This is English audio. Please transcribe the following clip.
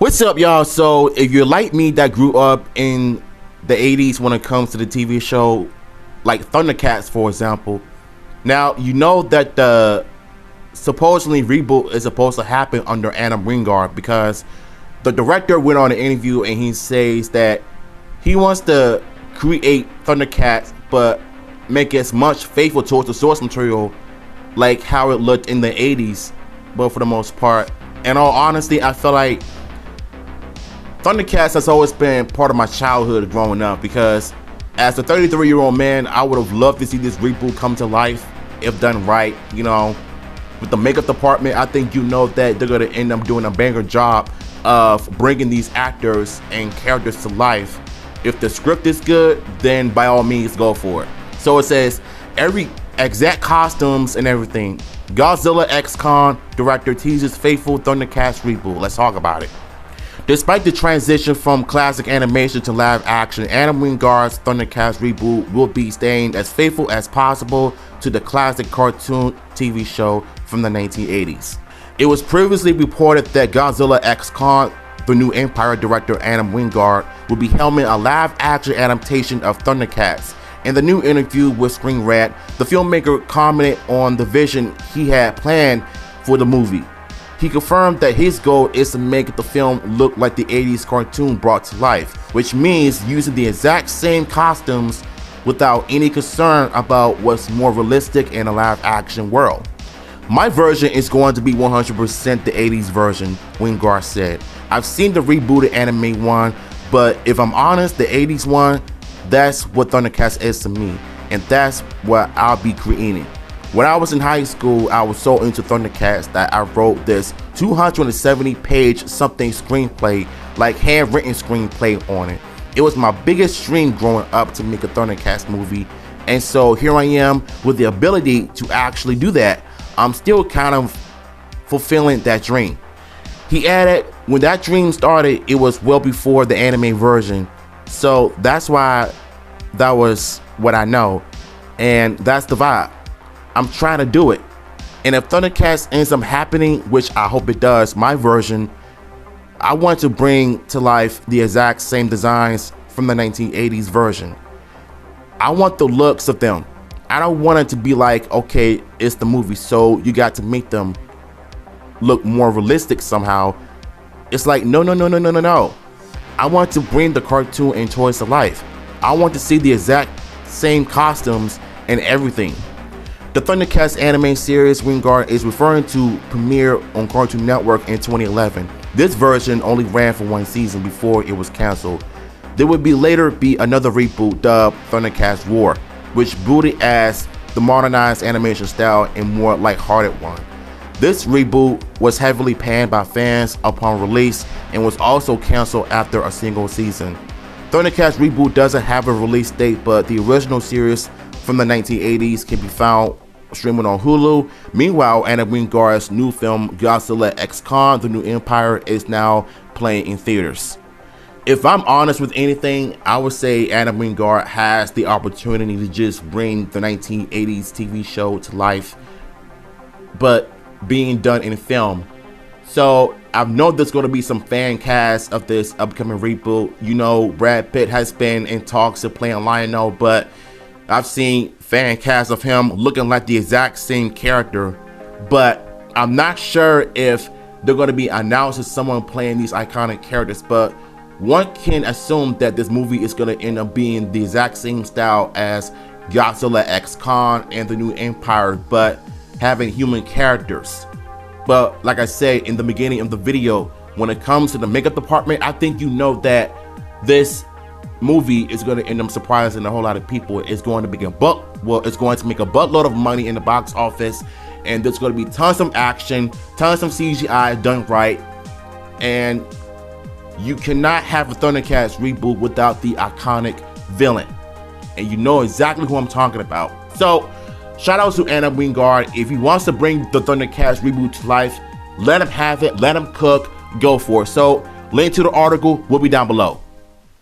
What's up, y'all? So if you're like me that grew up in the 80s when it comes to the TV show like ThunderCats, for example, now you know that the supposedly reboot is supposed to happen under Adam Wingard, because the director went on an interview and he says that he wants to create ThunderCats but make it as much faithful towards the source material like how it looked in the 80s, but for the most part. In all honesty, I feel like ThunderCats has always been part of my childhood growing up, because as a 33-year-old man, I would have loved to see this reboot come to life if done right. You know, with the makeup department, I think you know that they're going to end up doing a banger job of bringing these actors and characters to life. If the script is good, then by all means go for it. So it says every exact costumes and everything. Godzilla X Kong director teases faithful ThunderCats reboot. Let's talk about it. Despite the transition from classic animation to live action, Adam Wingard's ThunderCats reboot will be staying as faithful as possible to the classic cartoon TV show from the 1980s. It was previously reported that Godzilla X Kong, the new Empire director Adam Wingard, will be helming a live action adaptation of ThunderCats. In the new interview with Screen Rant, the filmmaker commented on the vision he had planned for the movie. He confirmed that his goal is to make the film look like the 80s cartoon brought to life, which means using the exact same costumes without any concern about what's more realistic in a live action world. My version is going to be 100% the 80s version, Wingard said. I've seen the rebooted anime one, but if I'm honest, the 80s one, that's what ThunderCats is to me, and that's what I'll be creating. When I was in high school, I was so into ThunderCats that I wrote this 270-page something screenplay, like handwritten screenplay on it. It was my biggest dream growing up to make a ThunderCats movie, and so here I am with the ability to actually do that. I'm still kind of fulfilling that dream. He added, when that dream started, it was well before the anime version, so that's why that was what I know, and that's the vibe. I'm trying to do it, and if ThunderCats ends up happening, which I hope it does, my version, I want to bring to life the exact same designs from the 1980s version. I want the looks of them. I don't want it to be like, okay, it's the movie, so you got to make them look more realistic somehow. It's like, no. I want to bring the cartoon and toys to life. I want to see the exact same costumes and everything. The ThunderCats anime series Wingard is referring to premiered on Cartoon Network in 2011. This version only ran for one season before it was canceled. There would later be another reboot dubbed ThunderCats War, which booted as the modernized animation style and more lighthearted one. This reboot was heavily panned by fans upon release and was also canceled after a single season. ThunderCats reboot doesn't have a release date, but the original series from the 1980s can be found streaming on Hulu. Meanwhile, Adam Wingard's new film Godzilla X Kong, The New Empire, is now playing in theaters. If I'm honest with anything, I would say Adam Wingard has the opportunity to just bring the 1980s TV show to life, but being done in film. So I know there's going to be some fan cast of this upcoming reboot. You know, Brad Pitt has been in talks to play Lionel, but I've seen fan cast of him looking like the exact same character, but I'm not sure if they're going to be announcing someone playing these iconic characters. But one can assume that this movie is going to end up being the exact same style as Godzilla X Kong and The New Empire, but having human characters. But like I said in the beginning of the video, when it comes to the makeup department, I think you know that this movie is going to end up surprising a whole lot of people. It's going to make it's going to make a buttload of money in the box office, and there's going to be tons of action, tons of CGI done right, and you cannot have a ThunderCats reboot without the iconic villain, and you know exactly who I'm talking about. So shout out to Adam Wingard. If he wants to bring the ThunderCats reboot to life, let him have it, let him cook, go for it. So link to the article will be down below.